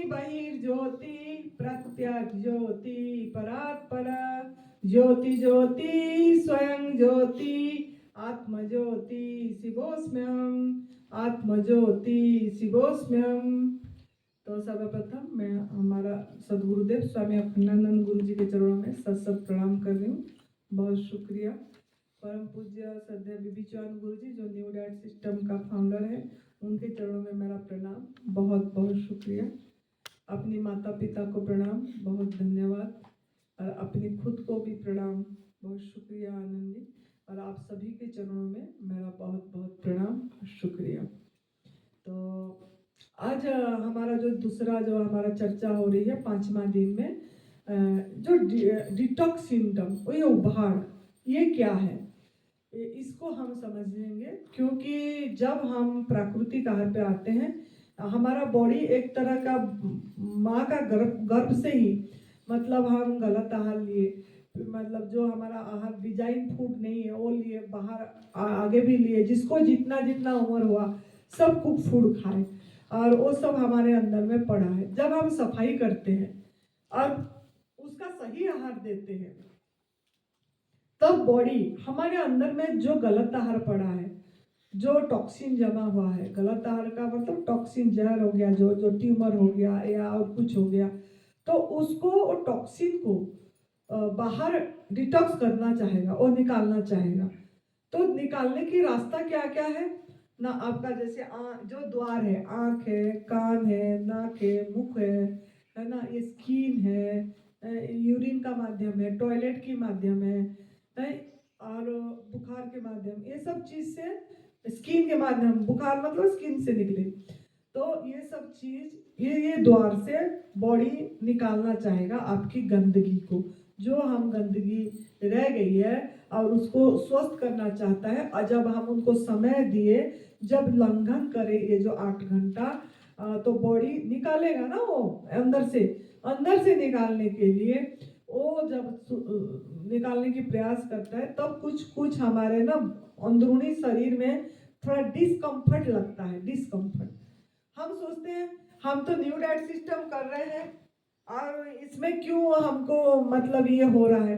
बहिर्ज्योति प्रत्यक्ष ज्योति परात्पर ज्योति ज्योति स्वयं ज्योति आत्मज्योति शिवोस्म्यहम आत्मज्योति शिवोस्म्यहम। तो सर्वप्रथम मैं हमारा सदगुरुदेव स्वामी अखंडानंद गुरु जी के चरणों में सत प्रणाम कर रही हूँ। बहुत शुक्रिया परम पूज्य श्रद्धेय बीबी चौहान गुरु जी जो न्यू डाइट सिस्टम का फाउंडर है, उनके चरणों में मेरा प्रणाम, बहुत बहुत शुक्रिया। अपनी माता पिता को प्रणाम, बहुत धन्यवाद, और अपनी खुद को भी प्रणाम, बहुत शुक्रिया आनंद जी, और आप सभी के चरणों में मेरा बहुत बहुत प्रणाम, शुक्रिया। तो आज हमारा जो दूसरा जो हमारा चर्चा हो रही है 5वां दिन में जो डिटॉक्स सिम्टम, वो ये उभार, ये क्या है, इसको हम समझेंगे। क्योंकि जब हम प्राकृतिक आहार पे आते हैं, हमारा बॉडी एक तरह का माँ का गर्भ से ही, मतलब हम गलत आहार लिए, मतलब जो हमारा आहार डिजाइन फूड नहीं है वो लिए, बाहर आगे भी लिए, जिसको जितना जितना उम्र हुआ सब कुक फूड खाए, और वो सब हमारे अंदर में पड़ा है। जब हम सफाई करते हैं और उसका सही आहार देते हैं, तब बॉडी हमारे अंदर में जो गलत आहार पड़ा है, जो टॉक्सिन जमा हुआ है, गलत आहार का मतलब टॉक्सिन, जहर हो गया, जो जो ट्यूमर हो गया या और कुछ हो गया, तो उसको टॉक्सिन को बाहर डिटॉक्स करना चाहेगा और निकालना चाहेगा। तो निकालने की रास्ता क्या क्या है ना, आपका जैसे जो द्वार है, आँख है, कान है, नाक है, मुख है ना, ये स्किन है, यूरिन का माध्यम है, टॉयलेट की माध्यम है, और बुखार के माध्यम, ये सब चीज से स्किन के माध्यम, बुखार मतलब स्किन से निकले, तो ये सब चीज ये द्वार से बॉडी निकालना चाहेगा आपकी गंदगी को, जो हम गंदगी रह गई है और उसको स्वस्थ करना चाहता है। और जब हम उनको समय दिए, जब लंघन करे ये जो 8 घंटा, तो बॉडी निकालेगा ना, वो अंदर से निकालने के लिए वो जब निकालने की प्रयास करता है, तब कुछ कुछ हमारे ना अंदरूनी शरीर में थोड़ा डिस्कम्फर्ट लगता है। डिस्कम्फर्ट, हम सोचते हैं हम तो न्यू डाइट सिस्टम कर रहे हैं और इसमें क्यों हमको मतलब ये हो रहा है,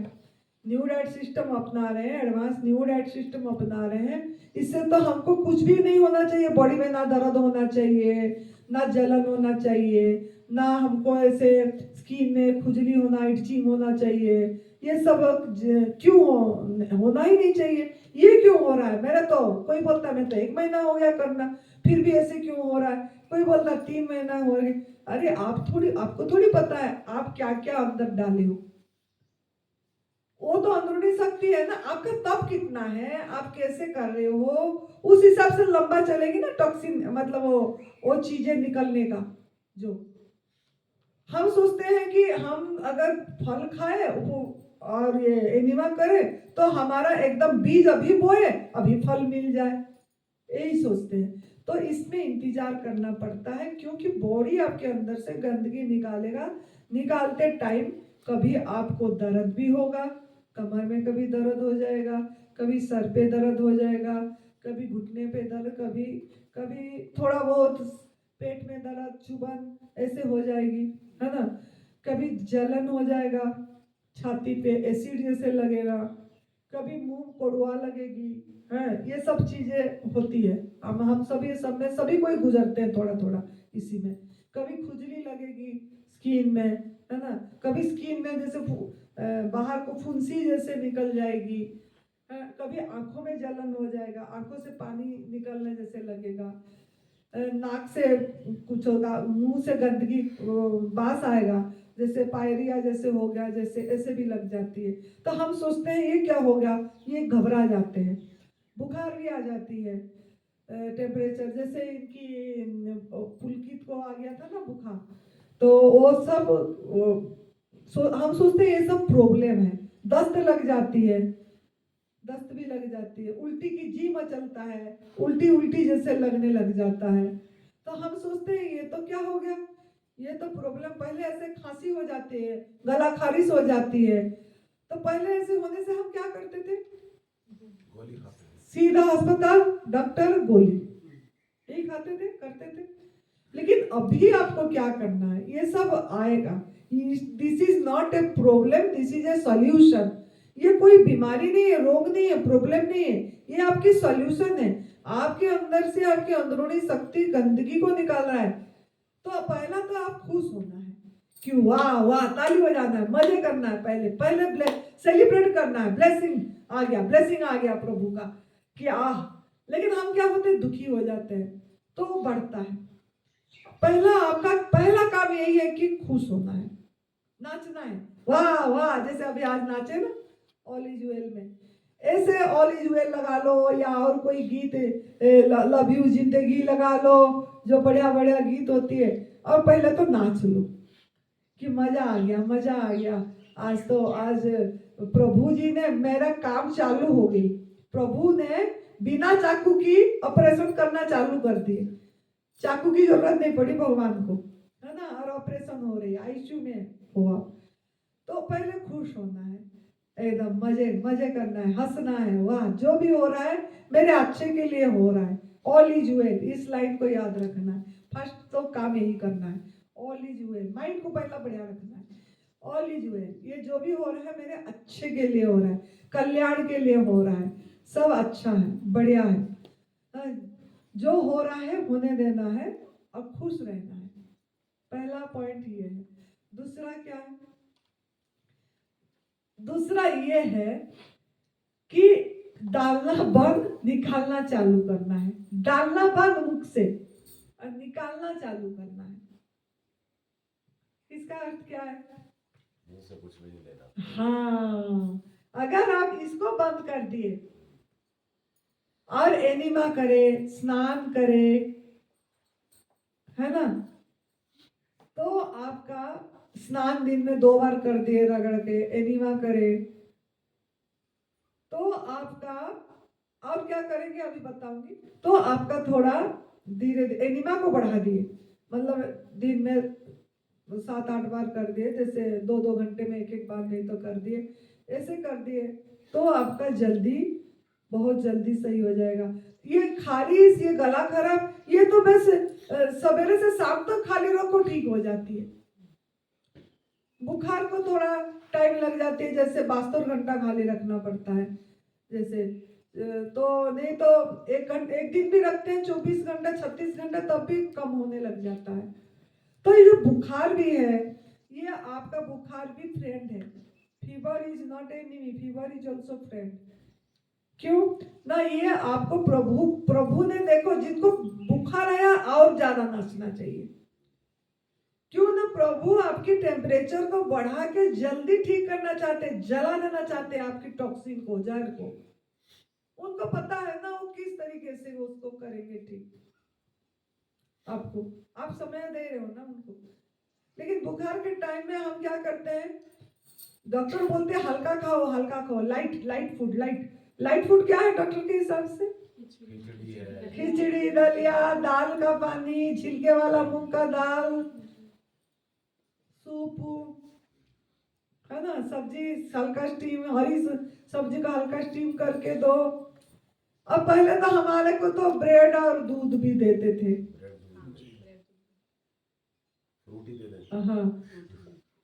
न्यू डाइट सिस्टम अपना रहे हैं, एडवांस न्यू डाइट सिस्टम अपना रहे हैं, इससे तो हमको कुछ भी नहीं होना चाहिए, बॉडी में ना दर्द होना चाहिए, ना जलन होना चाहिए, ना हमको ऐसे स्किन में खुजली होना, इचिंग होना चाहिए, ये सब क्यों होना ही नहीं चाहिए, ये क्यों हो रहा है। मेरा तो कोई बोलता मैं तो 1 महीना हो गया करना, फिर भी ऐसे क्यों हो रहा है, कोई बोलता 3 महीना हो गया। अरे आपको थोड़ी पता है आप क्या क्या अंदर डाले हो, वो तो अंदरूनी शक्ति है ना, आपका तप कितना है, आप कैसे कर रहे हो, उस हिसाब से लंबा चलेगी ना टॉक्सिन, मतलब वो चीजें निकलने का। जो हम सोचते हैं कि हम अगर फल खाए और ये एनिमा करे तो हमारा एकदम बीज अभी बोए अभी फल मिल जाए, यही सोचते हैं। तो इसमें इंतजार करना पड़ता है, क्योंकि बॉडी आपके अंदर से गंदगी निकालेगा। निकालते टाइम कभी आपको दर्द भी होगा, कमर में कभी दर्द हो जाएगा, कभी सर पे दर्द हो जाएगा, कभी घुटने पे दर्द, कभी कभी थोड़ा बहुत पेट में दर्द, चुभन ऐसे हो जाएगी, है ना, कभी जलन हो जाएगा, छाती पे एसिड जैसे लगेगा, कभी मुंह कोड़वा लगेगी, है, ये सब चीजें होती है। हम सभी सब में सभी कोई गुजरते हैं थोड़ा थोड़ा इसी में। कभी खुजली लगेगी स्किन में, है ना, कभी स्किन में जैसे बाहर को फुंसी जैसे निकल जाएगी, कभी आंखों में जलन हो जाएगा, आंखों से पानी निकलने जैसे लगेगा, नाक से कुछ होगा, मुंह से गंदगी बास आएगा, जैसे पायरिया जैसे हो गया, जैसे ऐसे भी लग जाती है। तो हम सोचते हैं ये क्या हो गया, ये घबरा जाते हैं, बुखार भी आ जाती है, टेम्परेचर जैसे इनकी पुलकित को आ गया था ना बुखार, तो वो सब हम सोचते हैं ये सब प्रॉब्लम है। दस्त लग जाती है, दस्त भी लग जाती है, उल्टी की जी मचलता है, उल्टी उल्टी जैसे लगने लग जाता है, तो हम सोचते हैं ये तो क्या हो गया, ये तो प्रॉब्लम। पहले ऐसे खांसी हो जाती है, गला खारिश हो जाती है, तो पहले ऐसे होने से हम क्या करते थे, गोली खाते थे, सीधा अस्पताल, डॉक्टर, गोली, यही खाते थे, करते थे। लेकिन अभी आपको क्या करना है, ये सब आएगा। This is not a problem, this is a solution. ये कोई बीमारी नहीं है, रोग नहीं है, प्रॉब्लम नहीं है, ये आपकी सॉल्यूशन है। आपके अंदर से आपकी अंदरूनी शक्ति गंदगी को निकाल रहा है। तो पहला तो आप खुश होना है कि वाह वाह, ताली बजाना है, मजे करना है, पहले सेलिब्रेट करना है, ब्लेसिंग आ गया प्रभु का कि आह। लेकिन हम क्या होते हैं, दुखी हो जाते हैं, तो वो बढ़ता है। आपका पहला काम यही है कि खुश होना है, नाचना है, वाह वाह, जैसे अभी आज नाचे ना ऑल इज वेल में, ऐसे ऑल इज वेल लगा लो, या और कोई गीत लव यू जिंदगी लगा लो, जो बढ़िया बढ़िया गीत होती है, और पहले तो नाच लो कि मजा आ गया। आज प्रभु जी ने, मेरा काम चालू हो गई, प्रभु ने बिना चाकू की ऑपरेशन करना चालू कर दिए। चाकू की जरूरत नहीं पड़ी भगवान को, है ना, और ऑपरेशन हो रही है, आईसीयू में हुआ। तो पहले खुश होना है, एकदम मजे करना है, हंसना है, वाह जो भी हो रहा है मेरे अच्छे के लिए हो रहा है, ऑल इज वेल। इस लाइन को याद रखना है, फर्स्ट तो काम यही करना है, ऑल इज वेल। माइंड को पहला बढ़िया रखना है, ऑल इज वेल, ये जो भी हो रहा है मेरे अच्छे के लिए हो रहा है, कल्याण के लिए हो रहा है, सब अच्छा है, बढ़िया है, जो हो रहा है होने देना है और खुश रहना है। पहला पॉइंट ये है। दूसरा क्या है? दूसरा ये है कि डालना बंद, निकालना चालू करना है। डालना बंद मुख से और निकालना चालू करना है। इसका अर्थ क्या है? मुझसे कुछ भी नहीं लेना। हाँ, अगर आप इसको बंद कर दिए और एनिमा करे, स्नान करे, है ना, तो आपका स्नान दिन में 2 बार कर दिए रगड़ के, एनिमा करे, तो आपका, और क्या करेंगे अभी बताऊंगी, तो आपका थोड़ा धीरे धीरे एनिमा को बढ़ा दिए, मतलब दिन में 7-8 बार कर दिए, जैसे 2-2 घंटे में 1-1 बार, नहीं तो कर दिए, ऐसे कर दिए, तो आपका बहुत जल्दी सही हो जाएगा। ये खारिश, ये गला खराब, ये तो बस सवेरे से शाम तक खाली रखो, ठीक हो जाती है। बुखार को थोड़ा टाइम लग जाती है, जैसे 72 घंटा खाली रखना पड़ता है, जैसे तो नहीं तो एक दिन भी रखते हैं 24 घंटा 36 घंटा, तब भी कम होने लग जाता है। तो ये जो बुखार भी है, ये आपका बुखार भी फ्रेंड है। Fever is not enemy, fever is also friend. क्यों ना? ये आपको प्रभु ने, देखो जिनको बुखार आया और ज्यादा नाचना चाहिए। क्यों ना? प्रभु आपकी टेम्परेचर को बढ़ा के जल्दी ठीक करना चाहते, जला देना चाहते आपकी टॉक्सिन को, जहर को। उनको पता है ना वो किस तरीके से वो उसको करेंगे ठीक। आपको, आप समय दे रहे हो ना उनको। लेकिन बुखार के टाइम में हम क्या करते हैं, डॉक्टर बोलते हैं हल्का खाओ, लाइट फूड क्या है डॉक्टर के हिसाब से? खिचड़ी, दलिया, दाल का पानी, छिलके वाला मूंग का दाल, सूप, है ना, सब्जी हल्का स्टीम, हरी सब्जी का हल्का स्टीम करके दो। अब पहले तो हमारे को तो ब्रेड और दूध भी देते थे, हाँ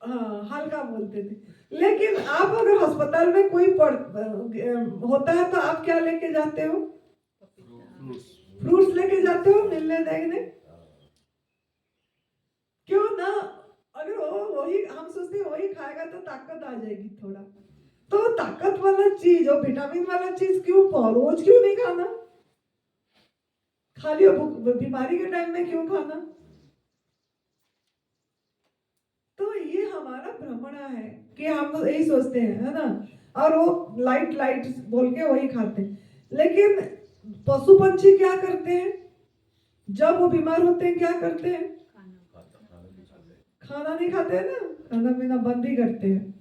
हाँ, हल्का बोलते थे। लेकिन आप अगर अस्पताल में कोई होता है तो आप क्या लेके जाते हो? फ्रूट्स लेके जाते हो मिलने देखने। क्यों ना? अगर वही हम सोचते हैं वही खाएगा तो ताकत आ जाएगी थोड़ा, तो ताकत वाला चीज और विटामिन वाला चीज रोज क्यों नहीं खाना? खाली बीमारी के टाइम में क्यों खाना? तो ये हमारा भ्रमणा है कि हम तो यही सोचते हैं, है ना, और वो लाइट बोल के वही खाते हैं। लेकिन पशु पंछी क्या करते हैं? जब वो बीमार होते हैं क्या करते हैं? खाना नहीं खाते हैं ना, खाना पीना बंद ही करते हैं।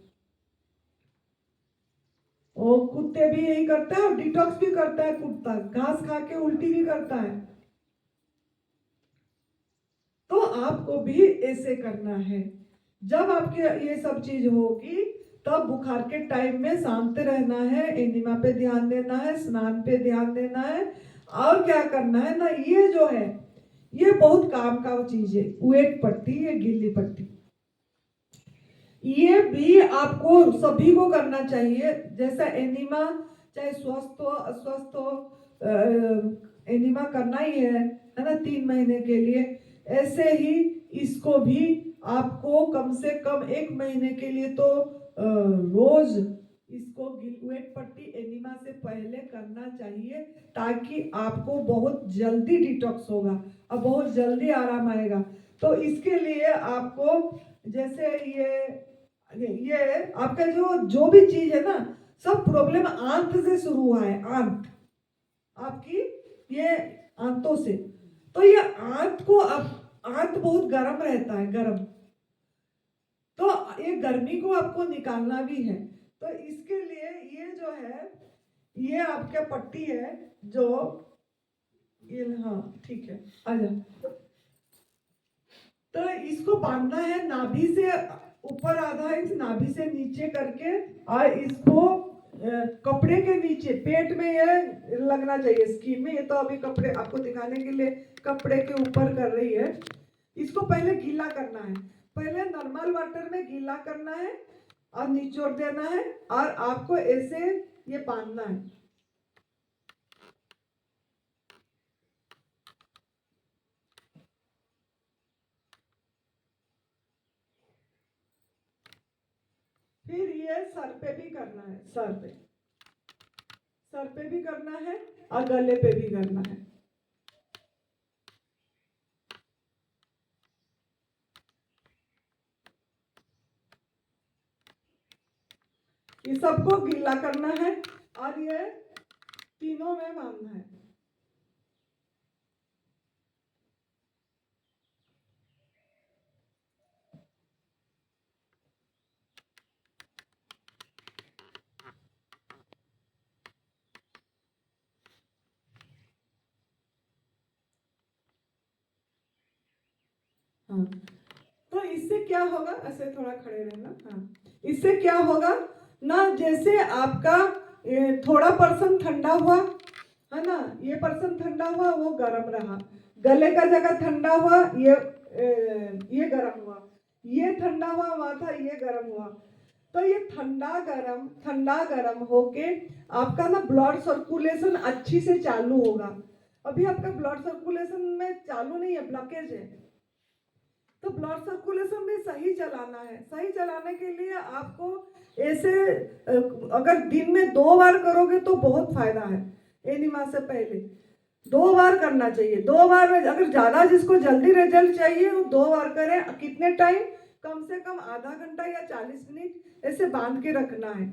वो कुत्ते भी यही करता है, और डिटॉक्स भी करता है कुत्ता, घास खा के उल्टी भी करता है। तो आपको भी ऐसे करना है। जब आपके ये सब चीज होगी तब बुखार के टाइम में शांत रहना है, एनिमा पे ध्यान देना है, स्नान पे ध्यान देना है, और क्या करना है ना, ये जो है ये बहुत काम का चीज है, वेट पट्टी, ये गिल्ली पट्टी। ये भी आपको सभी को करना चाहिए, जैसा एनीमा चाहे स्वस्थ हो अस्वस्थ हो, एनीमा करना ही है ना 3 महीने के लिए। ऐसे ही इसको भी आपको कम से कम 1 महीने के लिए तो रोज इसको वेट पट्टी एनीमा से पहले करना चाहिए, ताकि आपको बहुत जल्दी डिटॉक्स होगा और बहुत जल्दी आराम आएगा। तो इसके लिए आपको जैसे ये आपका जो भी चीज है ना, सब प्रॉब्लम आंत से शुरू हुआ है, आंत आपकी ये आंतों से। तो ये आंत बहुत गर्म रहता है, गर्म, तो ये गर्मी को आपको निकालना भी है। तो इसके लिए ये जो है, ये आपका पट्टी है जो ये, हाँ ठीक है, आजा। तो इसको बांधना है नाभि से ऊपर आधा इंच, नाभि से नीचे करके, और इसको कपड़े के नीचे पेट में ये लगना चाहिए, स्कीन में। ये तो अभी कपड़े आपको दिखाने के लिए कपड़े के ऊपर कर रही है। इसको पहले गीला करना है, पहले नॉर्मल वाटर में गीला करना है और निचोड़ देना है, और आपको ऐसे ये बांधना है। फिर ये सर पे भी करना है, सर पे भी करना है और गले पे भी करना है। ये सबको गीला करना है और ये तीनों में बांधना है। हाँ, तो इससे क्या होगा, ऐसे थोड़ा खड़े रहना। हाँ, इससे क्या होगा ना, जैसे आपका थोड़ा पर्सन ठंडा हुआ है ना, ये पर्सन ठंडा हुआ, वो गर्म रहा, गले का जगह ठंडा हुआ, ये गर्म हुआ, ये ठंडा हुआ माथा, ये गर्म हुआ। तो ये ठंडा गरम होके आपका ना ब्लड सर्कुलेशन अच्छी से चालू होगा। अभी आपका ब्लड सर्कुलेशन में चालू नहीं है, ब्लॉकेज है। तो ब्लड सर्कुलेशन भी सही चलाना है। सही चलाने के लिए आपको ऐसे अगर दिन में 2 बार करोगे तो बहुत फायदा है। एनिमा से पहले 2 बार करना चाहिए। 2 बार में अगर ज़्यादा जिसको जल्दी रिजल्ट चाहिए वो 2 बार करें। कितने टाइम, कम से कम आधा घंटा या 40 मिनट ऐसे बांध के रखना है।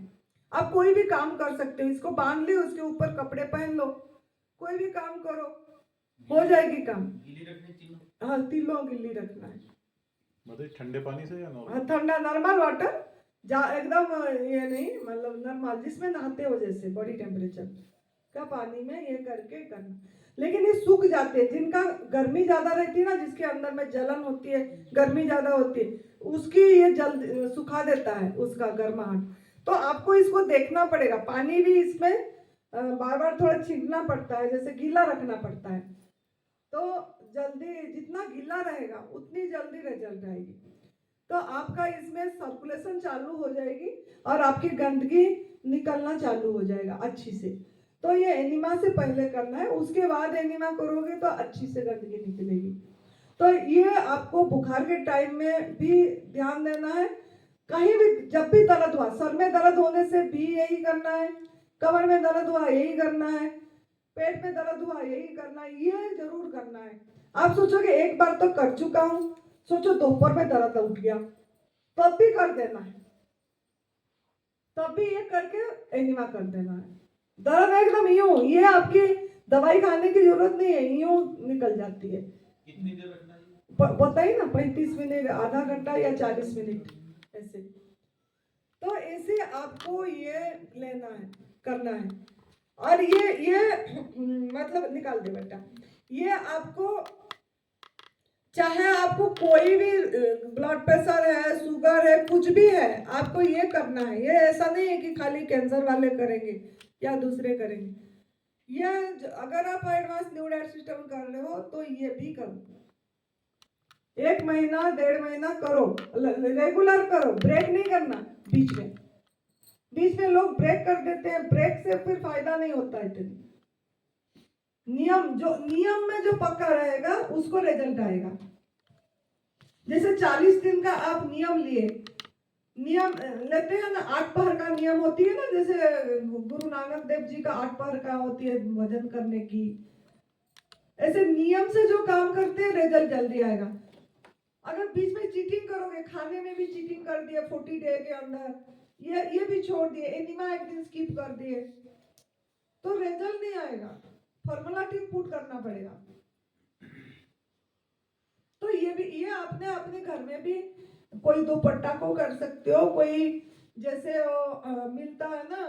आप कोई भी काम कर सकते हो, इसको बांध लो, उसके ऊपर कपड़े पहन लो, कोई भी काम करो, हो जाएगी काम। हाँ, तीनों गिल्ली रखना है। मतलब ठंडे पानी से या नॉर्मल? हाँ, ठंडा नॉर्मल वाटर, एकदम ये नहीं, मतलब नॉर्मल जिसमें नहाते हो, जैसे बॉडी टेम्परेचर का पानी में ये करके करना। लेकिन ये सूख जाते हैं, जिनका गर्मी ज़्यादा रहती है ना, जिसके अंदर में जलन होती है, गर्मी ज़्यादा होती है, उसकी ये जल्द सुखा देता है उसका गर्माहट। तो आपको इसको देखना पड़ेगा, पानी भी इसमें बार बार थोड़ा छींटना पड़ता है, जैसे गीला रखना पड़ता है। तो जल्दी जितना गीला रहेगा उतनी जल्दी रिजल्ट आएगी। तो आपका इसमें सर्कुलेशन चालू हो जाएगी और आपकी गंदगी निकलना चालू हो जाएगा अच्छी से। तो ये एनिमा से पहले करना है, उसके बाद एनिमा करोगे तो अच्छी से गंदगी निकलेगी। तो ये आपको बुखार के टाइम में भी ध्यान देना है। कहीं भी जब भी दर्द हुआ, सर में दर्द होने से भी यही करना है, कमर में दर्द हुआ यही करना है, पेट में दर्द हुआ यही करना है, ये जरूर करना है। आप सोचोगे एक बार तो कर चुका हूं, सोचो दोपहर में दर्द उठ गया, तब भी कर देना है, तब भी ये करके एनिमा कर देना है। दर्द एकदम यूं, ये आपकी दवाई खाने की जरूरत नहीं है, यूं निकल जाती है। कितनी देर रखना है? बताइए ना, 35 मिनट, आधा घंटा या 40 मिनट ऐसे। तो ऐसे आपको ये लेना है, करना है। और ये मतलब निकाल दे बेटा, ये आपको चाहे आपको कोई भी ब्लड प्रेशर है, शुगर है, कुछ भी है, आपको ये करना है। ये ऐसा नहीं है कि खाली कैंसर वाले करेंगे या दूसरे करेंगे, अगर आप एडवांस न्यू डाइट सिस्टम कर रहे हो तो ये भी करो, 1 महीना 1.5 महीना करो, रेगुलर करो, ब्रेक नहीं करना। बीच में लोग ब्रेक कर देते हैं, ब्रेक से फिर फायदा नहीं होता है। नियम में जो पक्का रहेगा उसको रिजल्ट आएगा। जैसे 40 दिन का आप नियम लेते हैं ना, 8 पहर का नियम होती है ना, जैसे गुरु नानक देव जी का 8 पहर का होती है वजन करने की। ऐसे नियम से जो काम करते हैं रिजल्ट जल्दी आएगा। अगर बीच में चीटिंग करोगे, खाने में भी चीटिंग कर दिए 40 डे के अंदर, ये भी छोड़ दिए, एनिमा एक दिन स्किप कर दिए, तो रिजल्ट नहीं आएगा। फॉर्मूला ठीक पुट करना पड़ेगा। तो ये आपने अपने घर में भी कोई दुपट्टा को कर सकते हो, कोई जैसे मिलता है ना,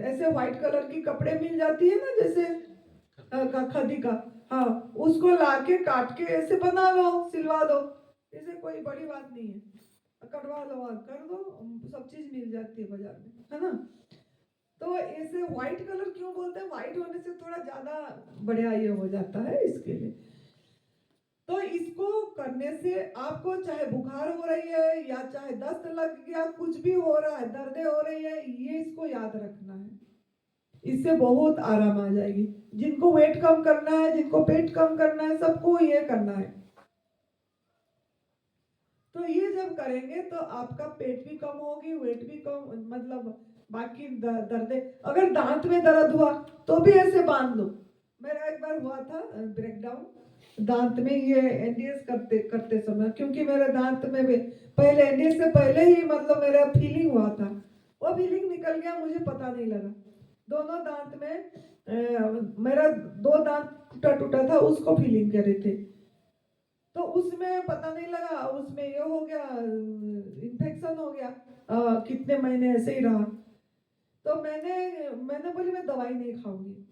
ऐसे व्हाइट कलर की कपड़े मिल जाती है ना, जैसे खदी का, हाँ, उसको लाके काट के ऐसे बना लो, सिलवा दो, ऐसे कोई बड़ी बात नहीं है, कटवा लो और कर दो, सब चीज मिल जाती है बाजार में, है ना। तो ऐसे व्हाइट कलर क्यों बोलते हैं, व्हाइट होने से थोड़ा ज्यादा बढ़िया ये हो जाता है, इसके लिए। तो इसको करने से आपको चाहे बुखार हो रही है या चाहे दस्त लग गया, कुछ भी हो रहा है, दर्दें हो रही है, ये इसको याद रखना है, इससे बहुत आराम आ जाएगी। जिनको वेट कम करना है, जिनको पेट कम करना है, सबको ये करना है। तो ये जब करेंगे तो आपका पेट भी कम होगी, वेट भी कम, मतलब बाकी दर्दे, अगर दांत में दर्द हुआ तो भी ऐसे बांध लो। मेरा एक बार हुआ था ब्रेकडाउन दांत में, ये एनडीएस करते समय, क्योंकि मेरे दांत में भी पहले एनडीएस से पहले ही मतलब मेरा फीलिंग हुआ था, वो फीलिंग निकल गया, मुझे पता नहीं लगा। दोनों दांत में मेरा 2 दांत टूटा था, उसको फीलिंग कर रहे थे, तो उसमें पता नहीं लगा, उसमें ये हो गया, इन्फेक्शन हो गया, कितने महीने ऐसे ही रहा। तो मैंने बोली मैं दवाई नहीं खाऊंगी।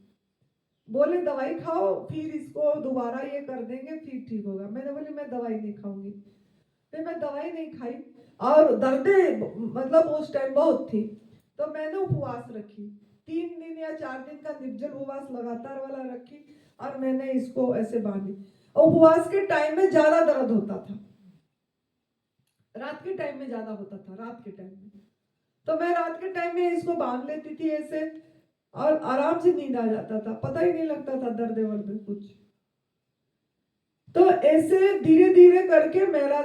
बोले दवाई खाओ, फिर इसको दोबारा ये कर देंगे, फिर ठीक होगा। मैंने बोली मैं दवाई नहीं खाऊंगी, फिर मैं दवाई नहीं खाई, और दर्दें मतलब उस टाइम बहुत थी, तो मैंने उपवास रखी, 3 दिन या 4 दिन का निर्जल उपवास लगातार वाला रखी, और मैंने इसको ऐसे बांधी। उपवास के टाइम में ज्यादा दर्द होता था, रात के टाइम में ज्यादा होता था, रात के टाइम में, तो मैं रात के टाइम में इसको बांध लेती थी ऐसे, और आराम से नींद आ जाता था, पता ही नहीं लगता था दर्द वर्द कुछ। तो ऐसे धीरे धीरे करके मेरा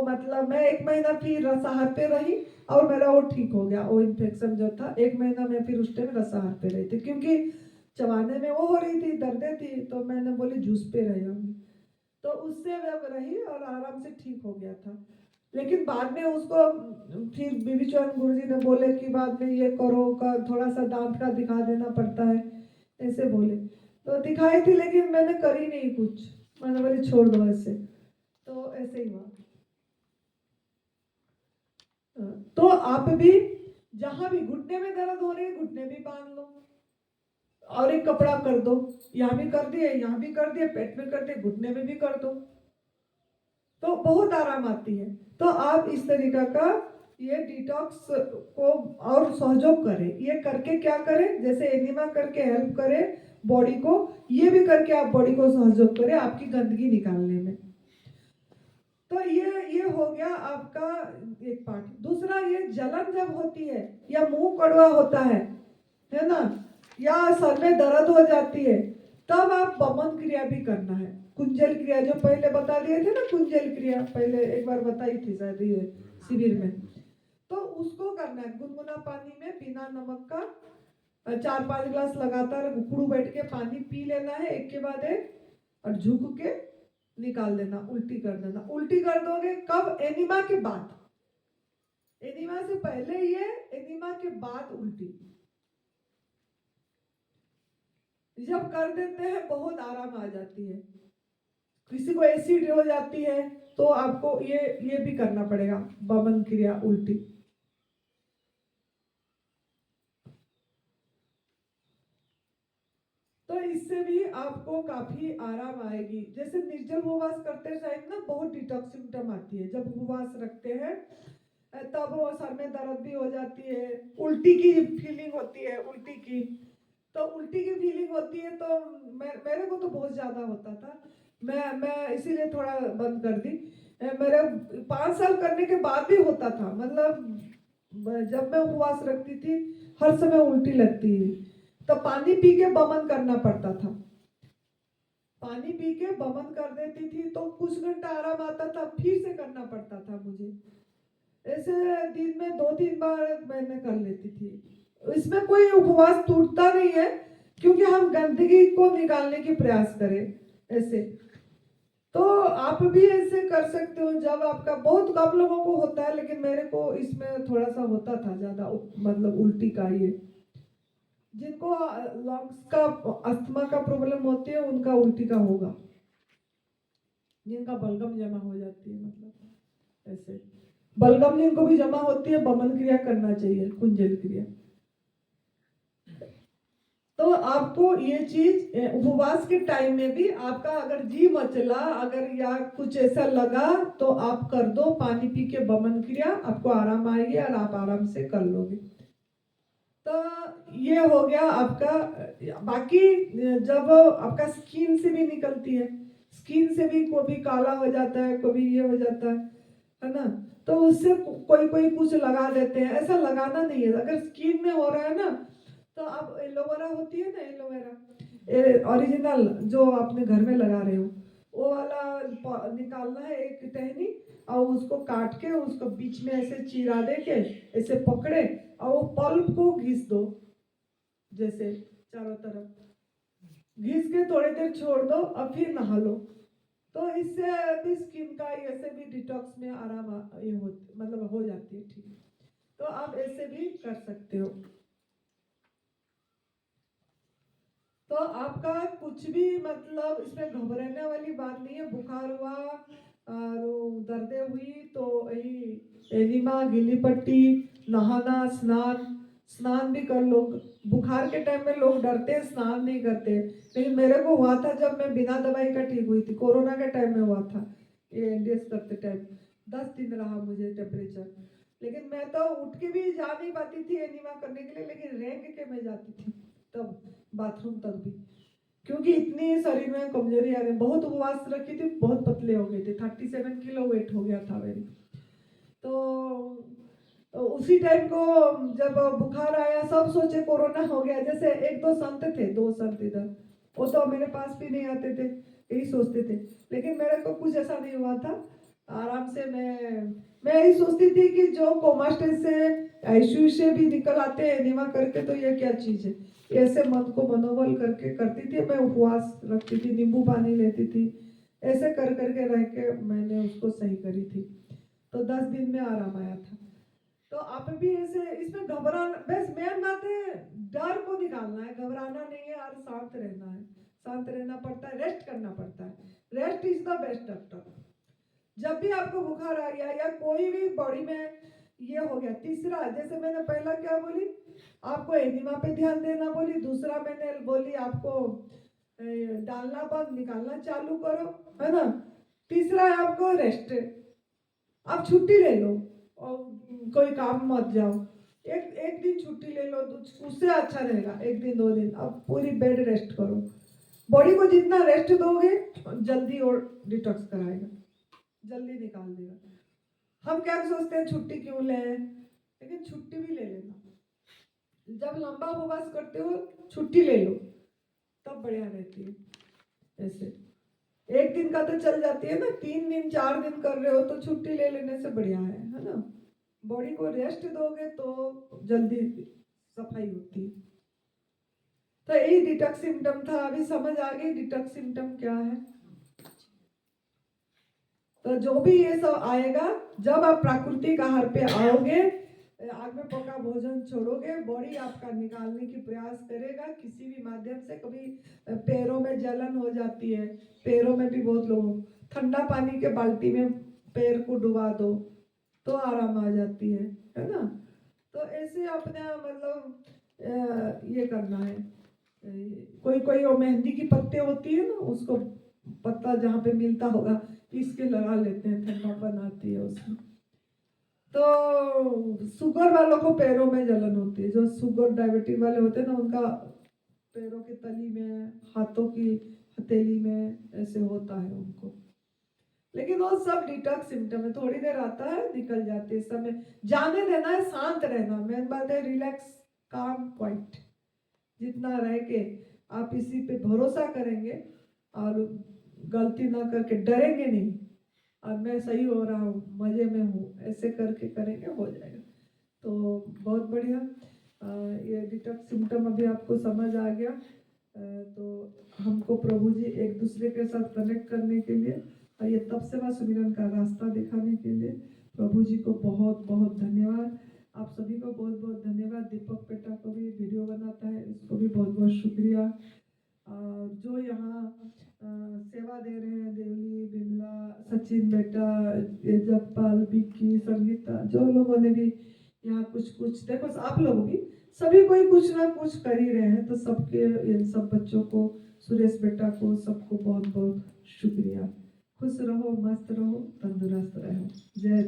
मतलब मैं 1 महीना फिर रसाहार पे रही, और मेरा वो ठीक हो गया, वो इन्फेक्शन जो था। 1 महीना मैं फिर उस टाइम रसाहार पे रही थी, क्योंकि चबाने में वो हो रही थी, दर्दें थी, तो मैंने बोली जूस पे रह जाऊंगी, तो उससे मैं रही और आराम से ठीक हो गया था। लेकिन बाद में उसको फिर बीबी चौहान गुरुजी ने बोले कि बाद में ये करो का, थोड़ा सा दांत का दिखा देना पड़ता है, ऐसे बोले, तो दिखाई थी, लेकिन मैंने करी नहीं कुछ, मैंने बोली छोड़ दो ऐसे, तो ऐसे ही हुआ। तो आप भी जहां भी घुटने में दर्द हो रही है, घुटने भी बांध लो, और एक कपड़ा कर दो, यहाँ भी कर दिए, यहाँ भी कर दिए, पेट में कर दिए, घुटने में भी कर दो, तो बहुत आराम आती है। तो आप इस तरीका का ये डिटॉक्स को और सहयोग करें, ये करके क्या करें, जैसे एनिमा करके हेल्प करें बॉडी को, ये भी करके आप बॉडी को सहयोग करें आपकी गंदगी निकालने में। तो ये हो गया आपका एक पार्ट। दूसरा, ये जलन जब होती है या मुंह कड़वा होता है ना, या सर में दर्द हो जाती है, तब आप बमन क्रिया भी करना है, कुंजल क्रिया जो पहले बता दिए थे ना, कुंजल क्रिया पहले एक बार बताई थी शायद ये शिविर में, तो उसको करना है। गुनगुना पानी में बिना नमक का 4-5 ग्लास लगातार उखड़ू बैठ के पानी पी लेना है, एक के बाद एक, और झुक के निकाल देना, उल्टी कर देना। उल्टी कर दोगे कब, एनिमा के बाद, एनिमा से पहले ये, एनिमा के बाद उल्टी, जब कर देते हैं बहुत आराम आ जाती है। किसी को एसिड हो जाती है तो आपको ये भी करना पड़ेगा, बमन क्रिया उल्टी। तो इससे भी आपको काफी आराम आएगी। जैसे निर्जल उपवास करते टाइम ना बहुत डिटॉक्स सिम्टम आती है, जब उपवास रखते हैं तब वो सर में दर्द भी हो जाती है, उल्टी की फीलिंग होती है, उल्टी की, तो उल्टी की फीलिंग होती है, तो मेरे को तो बहुत ज़्यादा होता था। मैं इसीलिए थोड़ा बंद कर दी। मेरे 5 साल करने के बाद भी होता था, मतलब जब मैं उपवास रखती थी हर समय उल्टी लगती है, तो पानी पी के बमन करना पड़ता था। पानी पी के बमन कर देती थी तो कुछ घंटा आराम आता था, फिर से करना पड़ता था मुझे। ऐसे दिन में 2-3 बार मैंने कर लेती थी। इसमें कोई उपवास टूटता नहीं है, क्योंकि हम गंदगी को निकालने की प्रयास करें ऐसे। तो आप भी ऐसे कर सकते हो। जब आपका बहुत कम लोगों को होता है, लेकिन मेरे को इसमें थोड़ा सा होता था ज़्यादा, मतलब उल्टी का ये। जिनको लंग्स का अस्थमा का प्रॉब्लम होती है उनका उल्टी का होगा, जिनका बलगम जमा हो जाती है, मतलब ऐसे बलगम जिनको भी जमा होती है, बमन क्रिया करना चाहिए, कुंजल क्रिया। तो आपको ये चीज उपवास के टाइम में भी आपका अगर जी मचला, अगर या कुछ ऐसा लगा, तो आप कर दो पानी पी के बमन क्रिया, आपको आराम आएगी और आप आराम से कर लोगे। तो ये हो गया आपका। बाकी जब आपका स्किन से भी निकलती है, स्किन से भी कभी काला हो जाता है, कभी ये हो जाता है ना, तो उससे कोई कोई कुछ लगा देते हैं। ऐसा लगाना नहीं है। अगर स्किन में हो रहा है ना, तो आप एलोवेरा होती है ना, एलोवेरा ओरिजिनल जो आपने घर में लगा रहे हो, वो वाला निकालना है एक टहनी, और उसको काट के उसको बीच में ऐसे चिरा दे के ऐसे पकड़े, और वो पल्प को घिस दो, जैसे चारों तरफ घिस के थोड़ी देर छोड़ दो और फिर नहा लो। तो इससे भी स्किन का ऐसे भी डिटॉक्स में आराम ये हो, मतलब हो जाती है ठीक। तो आप ऐसे भी कर सकते हो। तो आपका कुछ भी मतलब इसमें घबराने वाली बात नहीं है। बुखार हुआ और दर्दें हुई तो यही एनिमा, गीली पट्टी, नहाना, स्नान भी कर लो। बुखार के टाइम में लोग डरते हैं, स्नान नहीं करते, लेकिन मेरे को हुआ था जब मैं बिना दवाई का ठीक हुई थी, कोरोना के टाइम में हुआ था। ये एनडीएस करते टाइम 10 दिन रहा मुझे टेम्परेचर, लेकिन मैं तो उठ के भी जा नहीं पाती थी एनिमा करने के लिए, लेकिन रेंग के मैं जाती थी तब बाथरूम तक भी, क्योंकि इतनी शरीर में कमजोरी आ गई। बहुत उपवास रखी थी, बहुत पतले हो गए थे, 37 किलो वेट हो गया था मेरी। तो उसी टाइम को जब बुखार आया, सब सोचे कोरोना हो गया। जैसे एक दो संत थे, 2 संत इधर, वो तो मेरे पास भी नहीं आते थे, यही सोचते थे, लेकिन मेरे को कुछ ऐसा नहीं हुआ था। आराम से मैं यही सोचती थी कि जो कोमा स्टेज से, आईसीयू से भी निकल आते हैं एनिमा करके, तो ये क्या चीज है। ऐसे मन को मनोबल करके करती थी मैं, उपवास रखती थी, नींबू पानी लेती थी, ऐसे कर करके रह के मैंने उसको सही करी थी। तो 10 दिन में आराम आया था। तो आप भी ऐसे इसमें घबराना, बस मेन बात है डर को निकालना है, घबराना नहीं है, और शांत रहना है। शांत रहना पड़ता है, रेस्ट करना पड़ता है। Rest is the best doctor. जब भी आपको बुखार आ गया या कोई भी बॉडी में ये हो गया, तीसरा जैसे मैंने पहला क्या बोली, आपको एनिमा पे ध्यान देना बोली, दूसरा मैंने बोली आपको डालना बंद, निकालना चालू करो, है ना। तीसरा है आपको रेस्ट। आप छुट्टी ले लो और कोई काम मत जाओ, एक एक दिन छुट्टी ले लो, उससे अच्छा रहेगा। 1 दिन 2 दिन अब पूरी बेड रेस्ट करो। बॉडी को जितना रेस्ट दोगे जल्दी और डिटॉक्स कराएगा, जल्दी निकाल देगा। हम क्या सोचते हैं छुट्टी क्यों लें, लेकिन छुट्टी भी ले लेना। जब लंबा उपवास करते हो छुट्टी ले लो, तब बढ़िया रहती है। ऐसे 1 दिन का तो चल जाती है ना, 3 दिन 4 दिन कर रहे हो तो छुट्टी ले लेने से बढ़िया है ना। बॉडी को रेस्ट दोगे तो जल्दी सफाई होती है। तो यही डिटॉक्स सिम्टम था। अभी समझ आ गई डिटॉक्स सिम्टम क्या है। तो जो भी ये सब आएगा, जब आप प्राकृतिक आहार पे आओगे, आग में पका भोजन छोड़ोगे, बॉडी आपका निकालने की प्रयास करेगा किसी भी माध्यम से। कभी पैरों में जलन हो जाती है, पैरों में भी बहुत लोग, ठंडा पानी के बाल्टी में पैर को डुबा दो तो आराम आ जाती है ना। तो ऐसे अपना मतलब ये करना है। कोई कोई वो मेहंदी की पत्ते होती है ना, उसको पत्ता जहाँ पे मिलता होगा पीस के लगा लेते हैं, ठंडापन आती है उसमें। तो शुगर वालों को पैरों में जलन होती है, जो शुगर डायबिटीज वाले होते हैं ना, उनका पैरों की तली में, हाथों की हथेली में, ऐसे होता है उनको। लेकिन वो सब डिटॉक्स सिम्टम है, थोड़ी देर आता है निकल जाते हैं, समय जाने देना है, शांत रहना। मेन बात है रिलैक्स, काम, क्वाइट। जितना रह के आप इसी पे भरोसा करेंगे और गलती ना करके डरेंगे नहीं, और मैं सही हो रहा हूँ, मजे में हूँ, ऐसे करके करेंगे, हो जाएगा। तो बहुत बढ़िया। ये डिटॉक्स सिम्टम अभी आपको समझ आ गया। तो हमको प्रभु जी एक दूसरे के साथ कनेक्ट करने के लिए और ये तब सेवा सुमिरन का रास्ता दिखाने के लिए प्रभु जी को बहुत बहुत धन्यवाद। आप सभी को बहुत बहुत धन्यवाद। दीपक पेटा को भी वीडियो बनाता है, इसको भी बहुत बहुत शुक्रिया। जो यहाँ सेवा दे रहे हैं, देवली, बिमला, सचिन बेटा, जगपाल, बिक्की, संगीता, जो लोगों ने भी यहाँ कुछ देखो, आप लोग भी सभी कोई कुछ ना कुछ कर ही रहे हैं, तो सबके, इन सब बच्चों को, सुरेश बेटा को, सबको बहुत बहुत शुक्रिया। खुश रहो, मस्त रहो, तंदुरुस्त रहो। जय